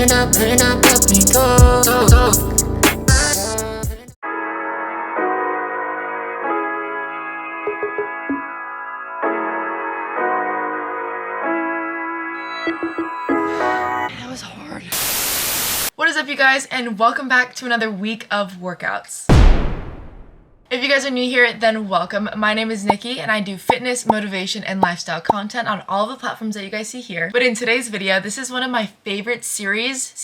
let me go. That was hard. What is up, you guys, and welcome back to another week of workouts. If you guys are new here, then welcome. My name is Nikki, and I do fitness, motivation, and lifestyle content on all the platforms that you guys see here. But in today's video, this is one of my favorite series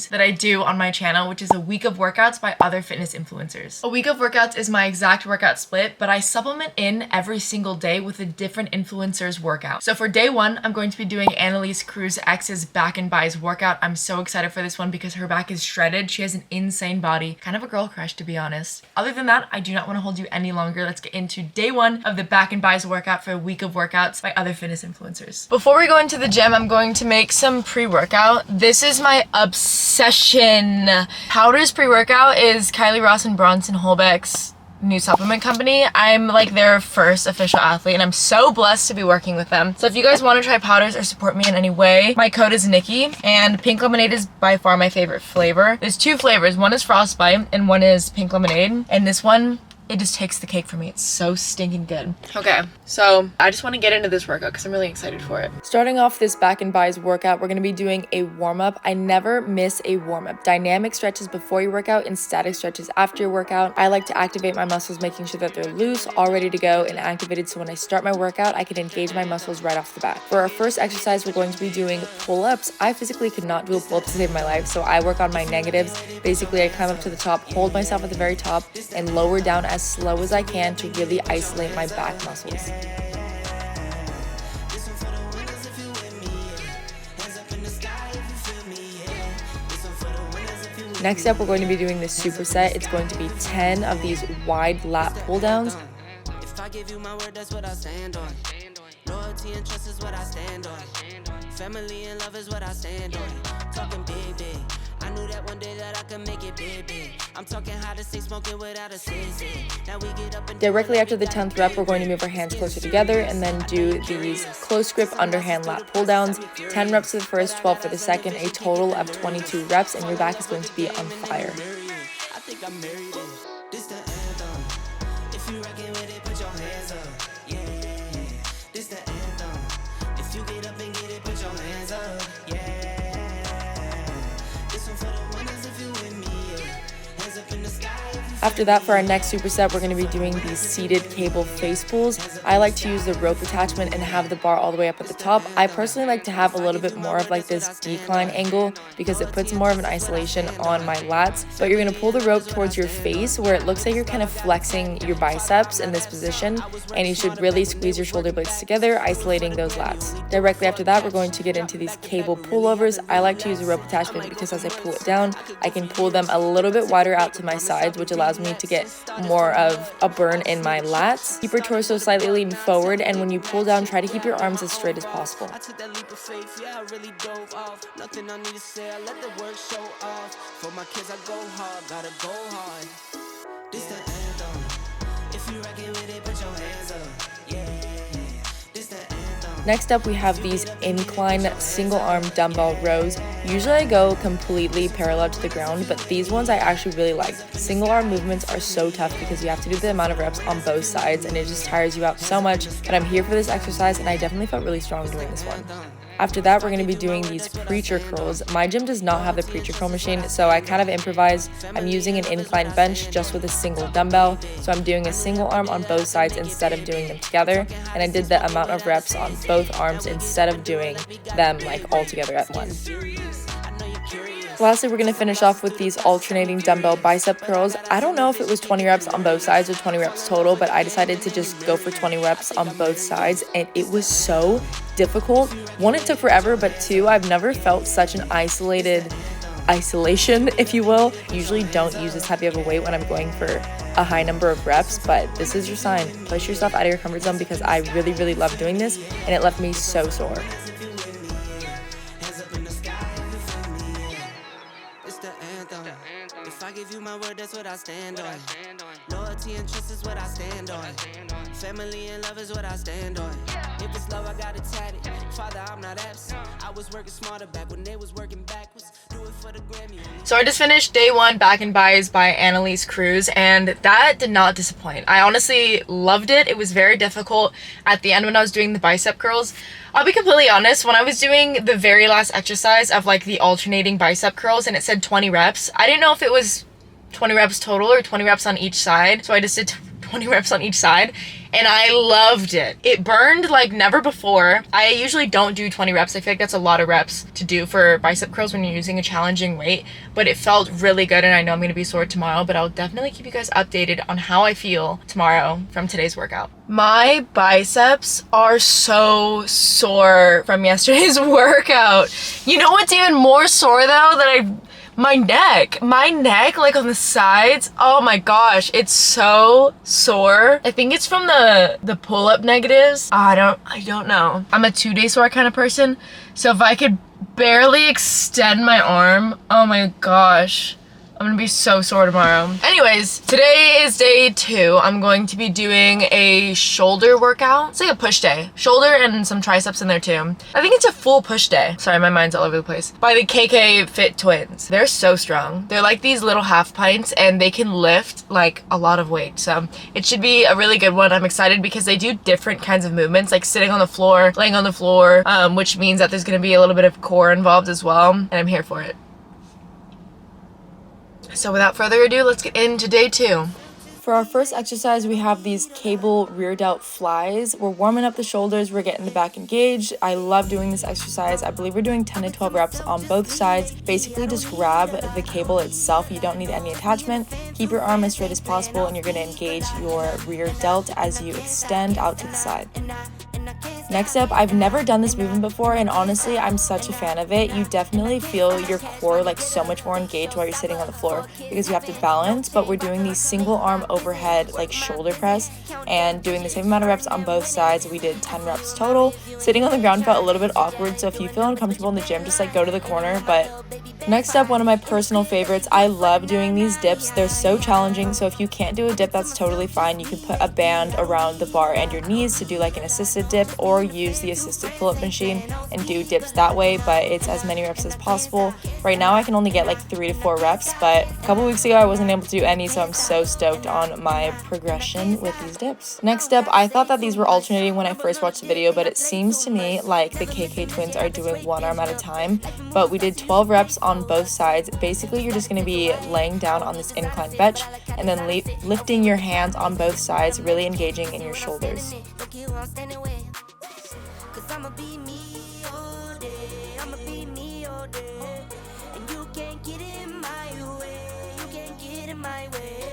that I do on my channel, which is a week of workouts by other fitness influencers. A week of workouts is my exact workout split, but I supplement in every single day with a different influencer's workout. So for day one, I'm going to be doing Analis Cruz X's back and buys workout. I'm so excited for this one because her back is shredded. She has an insane body, kind of a girl crush, to be honest. Other than that, I do not want to hold you any longer. Let's get into day one of the back and buys workout for a week of workouts by other fitness influencers. Before we go into the gym, I'm going to make some pre-workout. This is my obsession. Powders pre-workout is Kylie Ross and Bronson Holbeck's new supplement company. I'm like their first official athlete, and I'm so blessed to be working with them. So if you guys want to try powders or support me in any way, my code is Nikki, and pink lemonade is by far my favorite flavor. There's two flavors. One is frostbite and one is pink lemonade, and this one, it just takes the cake for me. It's so stinking good. Okay, so I just want to get into this workout because I'm really excited for it. Starting off this back and buys workout, we're going to be doing a warm-up. I never miss a warm-up. Dynamic stretches before your workout and static stretches after your workout. I like to activate my muscles, making sure that they're loose, all ready to go, and activated, so when I start my workout, I can engage my muscles right off the bat. For our first exercise, we're going to be doing pull-ups. I physically could not do a pull-up to save my life, so I work on my negatives. Basically, I climb up to the top, hold myself at the very top, and lower down as slow as I can to really isolate my back muscles. Next up, we're going to be doing the superset. It's going to be 10 of these wide lat pull downs. If I give you my word, that's what I stand on. Loyalty and trust is what I stand on. Family and love is what I stand on. Talking big, big. I knew that one day that I could make it big, big. I'm talking how to stay smoking without a sissy. Now we get up and directly after the 10th rep, we're going to move our hands closer together and then do these close grip underhand lat pull downs. 10 reps for the first, 12 for the second, a total of 22 reps, and your back is going to be on fire. I think I'm married. This the anthem. If you reckon with it, put your hands up. Yeah, this the anthem. If you get up and get it, put your hands up. Yeah. After that, for our next superset, we're going to be doing these seated cable face pulls. I like to use the rope attachment and have the bar all the way up at the top. I personally like to have a little bit more of like this decline angle because it puts more of an isolation on my lats. But you're going to pull the rope towards your face where it looks like you're kind of flexing your biceps in this position, and you should really squeeze your shoulder blades together, isolating those lats. Directly after that, we're going to get into these cable pullovers. I like to use a rope attachment because as I pull it down, I can pull them a little bit wider out to my sides, which allows me to get more of a burn in my lats. Keep your torso slightly leaning forward, and when you pull down, try to keep your arms as straight as possible. I took that leap of faith, yeah, I really dove off. Nothing I need to say, I let the work show off. For my kids, I go hard, gotta go hard. This the anthem. If you reckon with it, put your hands up. Yeah, this the anthem. Next up, we have these incline single arm dumbbell rows. Usually I go completely parallel to the ground, but these ones I actually really like. Single arm movements are so tough because you have to do the amount of reps on both sides, and it just tires you out so much. But I'm here for this exercise, and I definitely felt really strong doing this one. After that, we're going to be doing these preacher curls. My gym does not have the preacher curl machine, so I kind of improvised. I'm using an incline bench just with a single dumbbell, so I'm doing a single arm on both sides instead of doing them together, and I did the amount of reps on both arms instead of doing them like all together at once. Lastly, we're going to finish off with these alternating dumbbell bicep curls. I don't know if it was 20 reps on both sides or 20 reps total, but I decided to just go for 20 reps on both sides, and it was so difficult. One, it took forever, but two, I've never felt such an isolation, if you will. Usually don't use this heavy of a weight when I'm going for a high number of reps, but this is your sign. Push yourself out of your comfort zone because I really, really love doing this, and it left me so sore. If I give you my word, that's what I stand on. Loyalty and trust is what I stand on. Family and love is what I stand on. If it's love, I got it tatted. Father, I'm not absent. I was working smarter back when they was working backwards. Do it for the Grammy. So I just finished day 1 back and buys by Analis Cruz, and that did not disappoint. I honestly loved it. It was very difficult at the end when I was doing the bicep curls. I'll be completely honest, when I was doing the very last exercise of like the alternating bicep curls and it said 20 reps, I didn't know if it was 20 reps total or 20 reps on each side. So I just did 20 reps on each side and I loved it. It burned like never before. I usually don't do 20 reps. I feel like that's a lot of reps to do for bicep curls when you're using a challenging weight, but it felt really good and I know I'm gonna be sore tomorrow, but I'll definitely keep you guys updated on how I feel tomorrow from today's workout. My biceps are so sore from yesterday's workout. You know what's even more sore though? My neck like on the sides, oh my gosh, it's so sore. I think it's from the pull-up negatives. I don't know. I'm a 2-day sore kind of person, so if I could barely extend my arm, oh my gosh, I'm gonna be so sore tomorrow. Anyways, today is day 2. I'm going to be doing a shoulder workout. It's like a push day. Shoulder and some triceps in there too. I think it's a full push day. Sorry, my mind's all over the place. By the KK Fit twins. They're so strong. They're like these little half pints and they can lift like a lot of weight. So it should be a really good one. I'm excited because they do different kinds of movements, like sitting on the floor, laying on the floor, which means that there's gonna be a little bit of core involved as well. And I'm here for it. So without further ado, let's get into day 2. For our first exercise, we have these cable rear delt flies. We're warming up the shoulders, we're getting the back engaged. I love doing this exercise. I believe we're doing 10 to 12 reps on both sides. Basically just grab the cable itself. You don't need any attachment. Keep your arm as straight as possible and you're gonna engage your rear delt as you extend out to the side. Next up, I've never done this movement before and honestly, I'm such a fan of it. You definitely feel your core like so much more engaged while you're sitting on the floor because you have to balance, but we're doing these single arm overhead like shoulder press and doing the same amount of reps on both sides. We did 10 reps total. Sitting on the ground felt a little bit awkward, so if you feel uncomfortable in the gym, just like go to the corner. But next up, one of my personal favorites. I love doing these dips. They're so challenging, so if you can't do a dip, that's totally fine. You can put a band around the bar and your knees to do like an assisted dip or use the assisted pull-up machine and do dips that way, but it's as many reps as possible. Right now I can only get like 3 to 4 reps, but a couple weeks ago I wasn't able to do any, so I'm so stoked on my progression with these dips. Next up, I thought that these were alternating when I first watched the video, but it seems to me like the KK twins are doing one arm at a time, but we did 12 reps on both sides. Basically, you're just going to be laying down on this incline bench and then lifting your hands on both sides, really engaging in your shoulders. I'ma be me all day, I'ma be me all day, and you can't get in my way, you can't get in my way,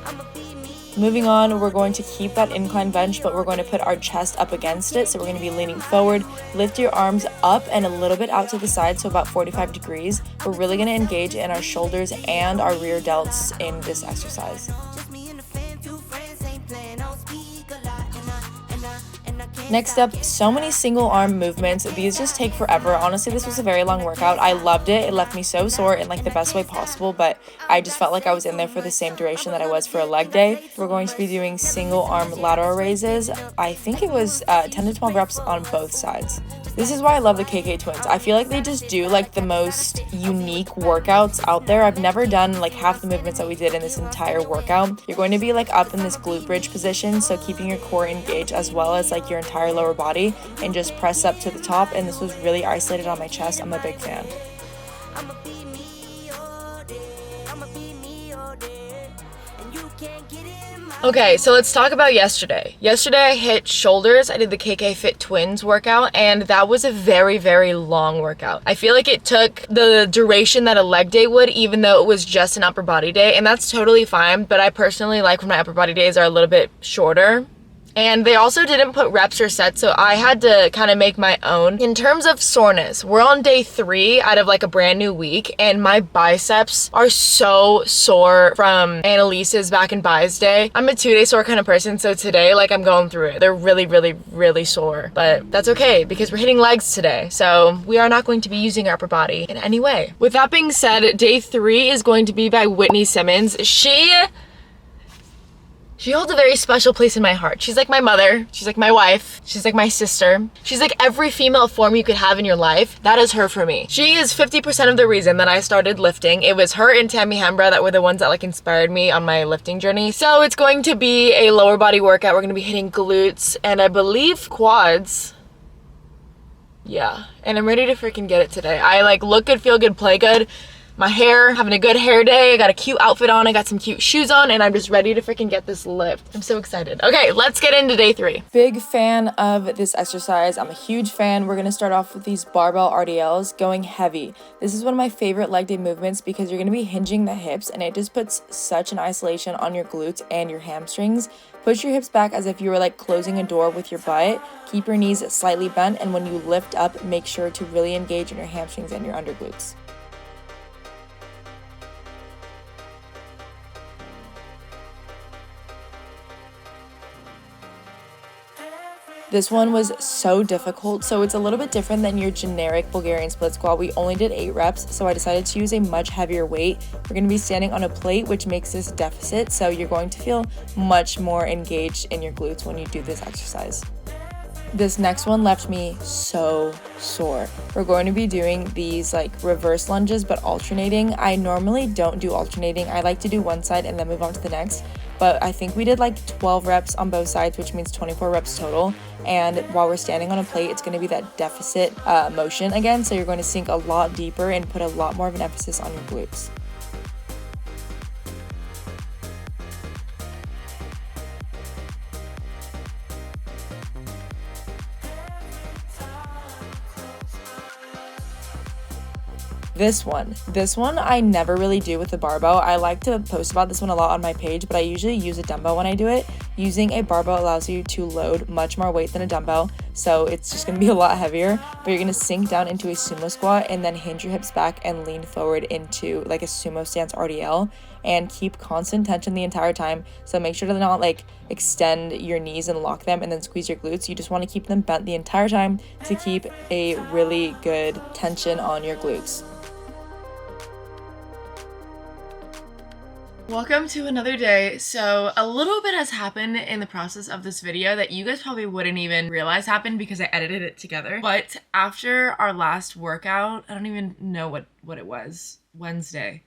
I'ma be me. Moving on, we're going to keep that incline bench, but we're going to put our chest up against it, so we're going to be leaning forward. Lift your arms up and a little bit out to the side, so about 45 degrees. We're really going to engage in our shoulders and our rear delts in this exercise. Next up, so many single arm movements. These just take forever. Honestly, this was a very long workout. I loved it. It left me so sore in like the best way possible, but I just felt like I was in there for the same duration that I was for a leg day. We're going to be doing single arm lateral raises. I think it was 10 to 12 reps on both sides. This is why I love the KK twins. I feel like they just do like the most unique workouts out there. I've never done like half the movements that we did in this entire workout. You're going to be like up in this glute bridge position, so keeping your core engaged as well as like your entire lower body, and just press up to the top, and this was really isolated on my chest. I'm a big fan. Okay, so let's talk about yesterday. Yesterday I hit shoulders. I did the KK Fit twins workout, and that was a very, very long workout. I feel like it took the duration that a leg day would, even though it was just an upper body day, and that's totally fine, but I personally like when my upper body days are a little bit shorter. And they also didn't put reps or sets, so I had to kind of make my own. In terms of soreness, we're on day 3 out of like a brand new week, and my biceps are so sore from Analis's back and buys day. I'm a 2-day sore kind of person, so today like I'm going through it. They're really, really, really sore, but that's okay because we're hitting legs today, so we are not going to be using our upper body in any way. With that being said, day 3 is going to be by Whitney Simmons. She She holds a very special place in my heart. She's like my mother. She's like my wife. She's like my sister. She's like every female form you could have in your life. That is her for me. She is 50% of the reason that I started lifting. It was her and Tammy Hembra that were the ones that like inspired me on my lifting journey. So it's going to be a lower body workout. We're going to be hitting glutes and I believe quads. Yeah, and I'm ready to freaking get it today. I like look good, feel good, play good. My hair, having a good hair day. I got a cute outfit on. I got some cute shoes on and I'm just ready to freaking get this lift. I'm so excited. Okay, let's get into day 3. Big fan of this exercise. I'm a huge fan. We're gonna start off with these barbell RDLs going heavy. This is one of my favorite leg day movements because you're gonna be hinging the hips and it just puts such an isolation on your glutes and your hamstrings. Push your hips back as if you were like closing a door with your butt. Keep your knees slightly bent and when you lift up, make sure to really engage in your hamstrings and your under glutes. This one was so difficult, so it's a little bit different than your generic Bulgarian split squat. We only did 8 reps, so I decided to use a much heavier weight. We're going to be standing on a plate, which makes this deficit, so you're going to feel much more engaged in your glutes when you do this exercise. This next one left me so sore. We're going to be doing these like reverse lunges, but alternating. I normally don't do alternating. I like to do one side and then move on to the next. But I think we did like 12 reps on both sides, which means 24 reps total. And while we're standing on a plate, it's going to be that deficit motion again. So you're going to sink a lot deeper and put a lot more of an emphasis on your glutes. This one I never really do with the barbell. I like to post about this one a lot on my page, but I usually use a dumbbell when I do it. Using a barbell allows you to load much more weight than a dumbbell, so it's just going to be a lot heavier, but you're going to sink down into a sumo squat and then hinge your hips back and lean forward into like a sumo stance RDL and keep constant tension the entire time. So make sure to not like extend your knees and lock them and then squeeze your glutes. You just want to keep them bent the entire time to keep a really good tension on your glutes. Welcome to another day. So a little bit has happened in the process of this video that you guys probably wouldn't even realize happened because I edited it together. But after our last workout, I don't even know what it was, Wednesday.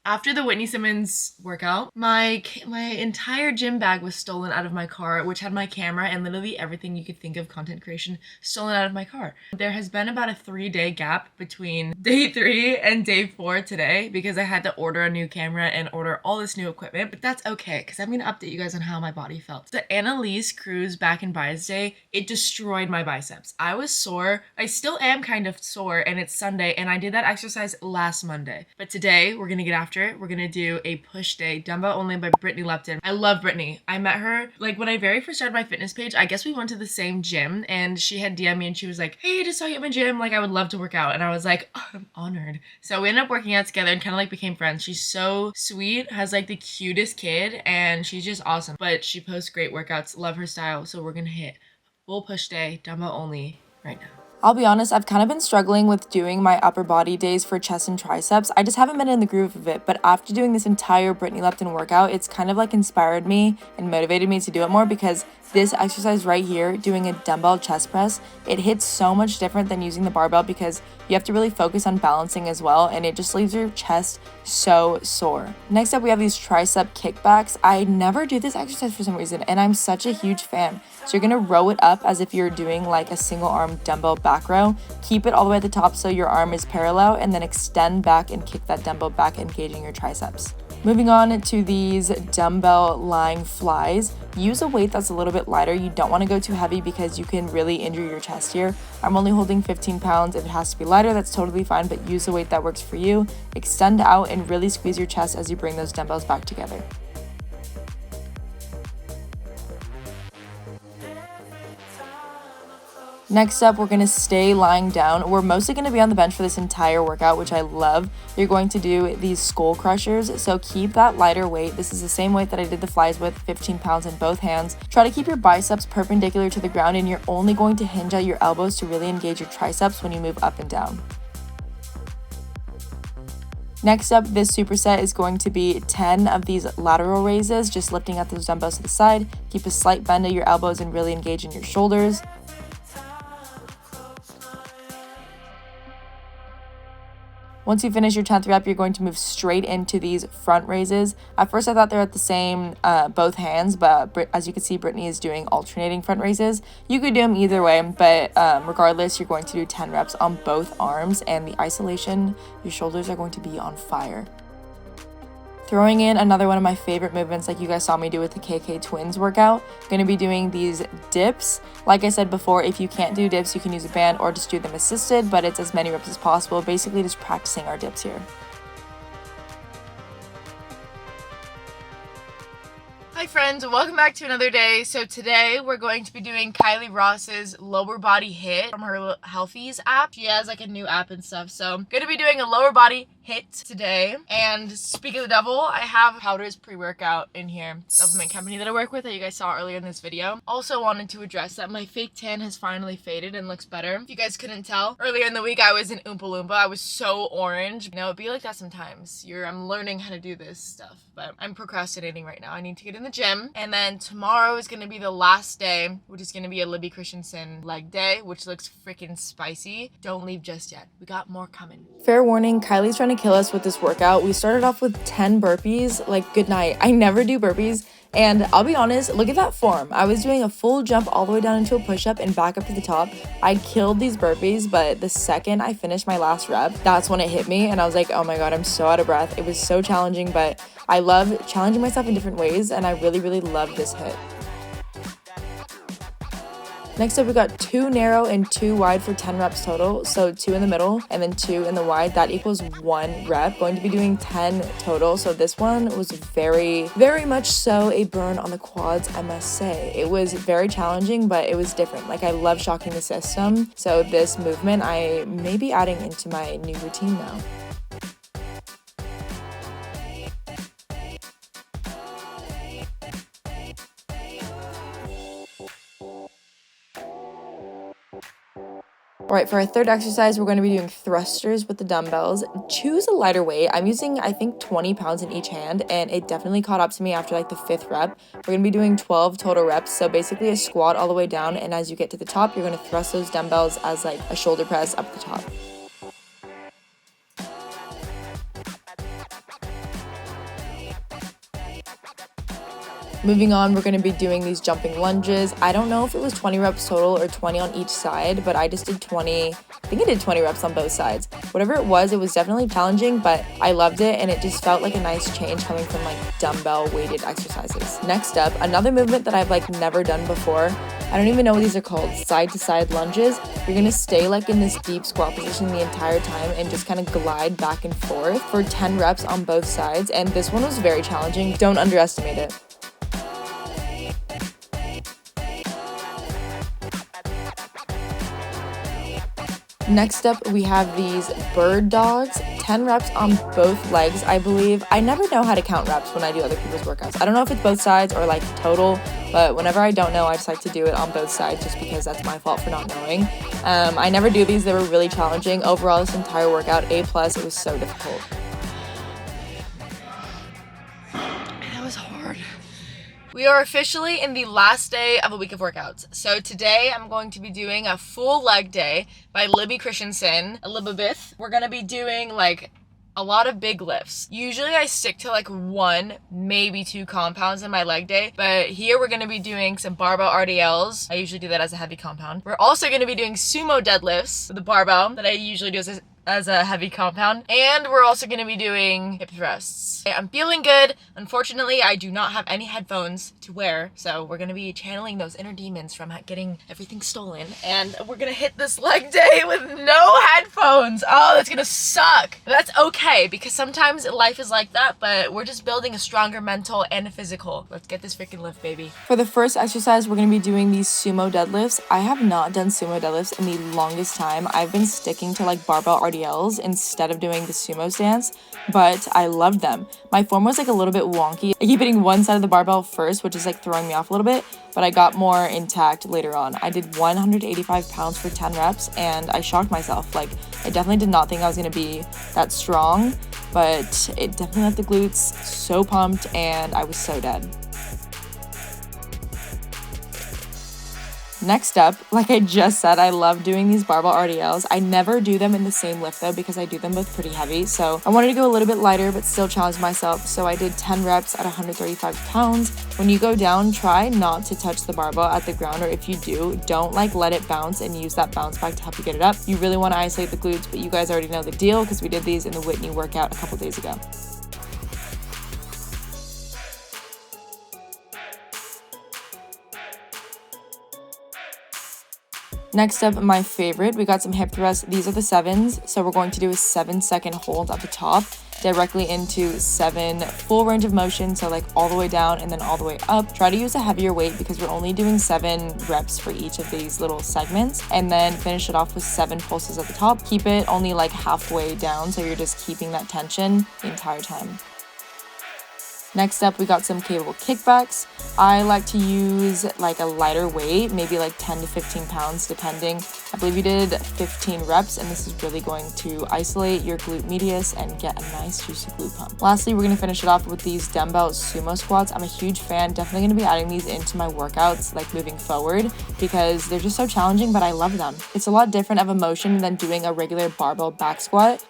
After the Whitney Simmons workout, my entire gym bag was stolen out of my car, which had my camera and literally everything you could think of content creation stolen out of my car. There has been about a 3-day gap between day 3 and day 4 today because I had to order a new camera and order all this new equipment, but that's okay because I'm gonna update you guys on how my body felt. The Analis Cruz back and biceps day, it destroyed my biceps. I was sore. I still am kind of sore and it's Sunday and I did that exercise last Monday. But today we're gonna get after it. We're gonna do a push day, dumbbell only by Brittany Lupton. I love Brittany. I met her like when I very first started my fitness page. I guess we went to the same gym and she had DM'd me and she was like, hey, I just saw you at my gym. Like I would love to work out. And I was like, oh, I'm honored. So we ended up working out together and kind of like became friends. She's so sweet, has like the cutest kid and she's just awesome. But she posts great workouts, love her style. So we're gonna hit full push day, dumbbell only right now. I'll be honest, I've kind of been struggling with doing my upper body days for chest and triceps. I just haven't been in the groove of it, but after doing this entire Brittany Lupton workout, it's kind of like inspired me and motivated me to do it more because this exercise right here, doing a dumbbell chest press, it hits so much different than using the barbell because you have to really focus on balancing as well, and it just leaves your chest so sore. Next up, we have these tricep kickbacks. I never do this exercise for some reason, and I'm such a huge fan. So you're gonna row it up as if you're doing like a single arm dumbbell back row. Keep it all the way at the top so your arm is parallel, and then extend back and kick that dumbbell back, engaging your triceps. Moving on to these dumbbell lying flies. Use a weight that's a little bit lighter. You don't want to go too heavy because you can really injure your chest here. I'm only holding 15 pounds. If it has to be lighter, that's totally fine, but use a weight that works for you. Extend out and really squeeze your chest as you bring those dumbbells back together. Next up, we're gonna stay lying down. We're mostly gonna be on the bench for this entire workout, which I love. You're going to do these skull crushers, so keep that lighter weight. This is the same weight that I did the flies with, 15 pounds in both hands. Try to keep your biceps perpendicular to the ground, and you're only going to hinge at your elbows to really engage your triceps when you move up and down. Next up, this superset is going to be 10 of these lateral raises, just lifting up those dumbbells to the side. Keep a slight bend of your elbows and really engage in your shoulders. Once you finish your 10th rep, you're going to move straight into these front raises. At first, I thought they were at the same both hands, but as you can see, Brittany is doing alternating front raises. You could do them either way, but regardless, you're going to do 10 reps on both arms, and the isolation, your shoulders are going to be on fire. Throwing in another one of my favorite movements, like you guys saw me do with the KK Twins workout. Going to be doing these dips. Like I said before, if you can't do dips, you can use a band or just do them assisted, but it's as many reps as possible. Basically just practicing our dips here. Hi friends, welcome back to another day. So today we're going to be doing Kylie Ross's lower body HIIT from her Healthies app. She has like a new app and stuff. So I'm going to be doing a lower body HIIT today. And speaking of the devil, I have Powder's pre-workout in here. Supplement company that I work with that you guys saw earlier in this video. Also wanted to address that my fake tan has finally faded and looks better. If you guys couldn't tell, earlier in the week I was in Oompa Loompa. I was so orange. You know, it'd be like that sometimes. I'm learning how to do this stuff, but I'm procrastinating right now. I need to get in the gym. And then tomorrow is going to be the last day, which is going to be a Libby Christensen leg day, which looks freaking spicy. Don't leave just yet. We got more coming. Fair warning, Kylie's trying to kill us with this workout. We started off with 10 burpees. Like, good night. I never do burpees. And I'll be honest, look at that form. I was doing a full jump all the way down into a push-up and back up to the top. I killed these burpees, but the second I finished my last rep, that's when it hit me. And I was like, oh my God, I'm so out of breath. It was so challenging, but I love challenging myself in different ways. And I really, really love this HIIT. Next up, we got 2 narrow and 2 wide for 10 reps total. So 2 in the middle and then 2 in the wide. That equals 1 rep. Going to be doing 10 total. So this one was very, very much so a burn on the quads, I must say. It was very challenging, but it was different. Like, I love shocking the system. So this movement, I may be adding into my new routine now. Alright, for our third exercise, we're going to be doing thrusters with the dumbbells. Choose a lighter weight. I'm using, I think, 20 pounds in each hand, and it definitely caught up to me after like the 5th rep. We're going to be doing 12 total reps, so basically a squat all the way down, and as you get to the top, you're going to thrust those dumbbells as like a shoulder press up the top. Moving on, we're going to be doing these jumping lunges. I don't know if it was 20 reps total or 20 on each side, but I just did 20. I think I did 20 reps on both sides. Whatever it was definitely challenging, but I loved it, and it just felt like a nice change coming from like dumbbell weighted exercises. Next up, another movement that I've like never done before. I don't even know what these are called. Side to side lunges. You're going to stay like in this deep squat position the entire time and just kind of glide back and forth for 10 reps on both sides. And this one was very challenging. Don't underestimate it. Next up, we have these bird dogs, 10 reps on both legs, I believe. I never know how to count reps when I do other people's workouts. I don't know if it's both sides or like total, but whenever I don't know, I just like to do it on both sides just because that's my fault for not knowing. I never do these. They were really challenging. Overall, this entire workout, A+, it was so difficult. That was hard. We are officially in the last day of a week of workouts. So today I'm going to be doing a full leg day by Libby Christensen, Elizabeth. We're going to be doing like a lot of big lifts. Usually I stick to like 1, maybe 2 compounds in my leg day, but here we're going to be doing some barbell RDLs. I usually do that as a heavy compound. We're also going to be doing sumo deadlifts with the barbell that I usually do as a heavy compound, and we're also going to be doing hip thrusts. I'm feeling good. Unfortunately, I do not have any headphones to wear, so we're going to be channeling those inner demons from getting everything stolen, and we're going to hit this leg day with no headphones. Oh, that's going to suck. That's okay, because sometimes life is like that, but we're just building a stronger mental and a physical. Let's get this freaking lift, baby. For the first exercise, we're going to be doing these sumo deadlifts. I have not done sumo deadlifts in the longest time. I've been sticking to like barbell RDLs instead of doing the sumo stance, but I loved them. My form was like a little bit wonky. I keep hitting one side of the barbell first, which is like throwing me off a little bit, but I got more intact later on. I did 185 pounds for 10 reps and I shocked myself. Like, I definitely did not think I was going to be that strong. but it definitely left the glutes so pumped and I was so dead. Next up, like I just said, I love doing these barbell RDLs. I never do them in the same lift though because I do them both pretty heavy. So I wanted to go a little bit lighter but still challenge myself. So I did 10 reps at 135 pounds. When you go down, try not to touch the barbell at the ground, or if you do, don't like let it bounce and use that bounce back to help you get it up. You really want to isolate the glutes, but you guys already know the deal because we did these in the Whitney workout a couple days ago. Next up, my favorite, we got some hip thrusts. These are the 7s. So we're going to do a 7-second hold at the top, directly into 7 full range of motion. So like all the way down and then all the way up. Try to use a heavier weight because we're only doing 7 reps for each of these little segments. And then finish it off with 7 pulses at the top. Keep it only like halfway down, so you're just keeping that tension the entire time. Next up, we got some cable kickbacks. I like to use like a lighter weight, maybe like 10 to 15 pounds depending. I believe we did 15 reps, and this is really going to isolate your glute medius and get a nice juicy glute pump. Lastly, we're gonna finish it off with these dumbbell sumo squats. I'm a huge fan, definitely gonna be adding these into my workouts like moving forward because they're just so challenging, but I love them. It's a lot different of a motion than doing a regular barbell back squat.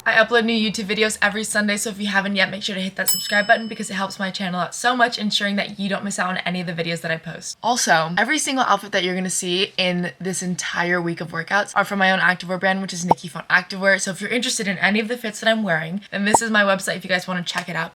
I upload new YouTube videos every Sunday, so if you haven't yet, make sure to hit that subscribe button because it helps my channel out so much, ensuring that you don't miss out on any of the videos that I post. Also, every single outfit that you're gonna see in this entire week of workouts are from my own activewear brand, which is Nikki Font Activewear. So if you're interested in any of the fits that I'm wearing, then this is my website if you guys want to check it out.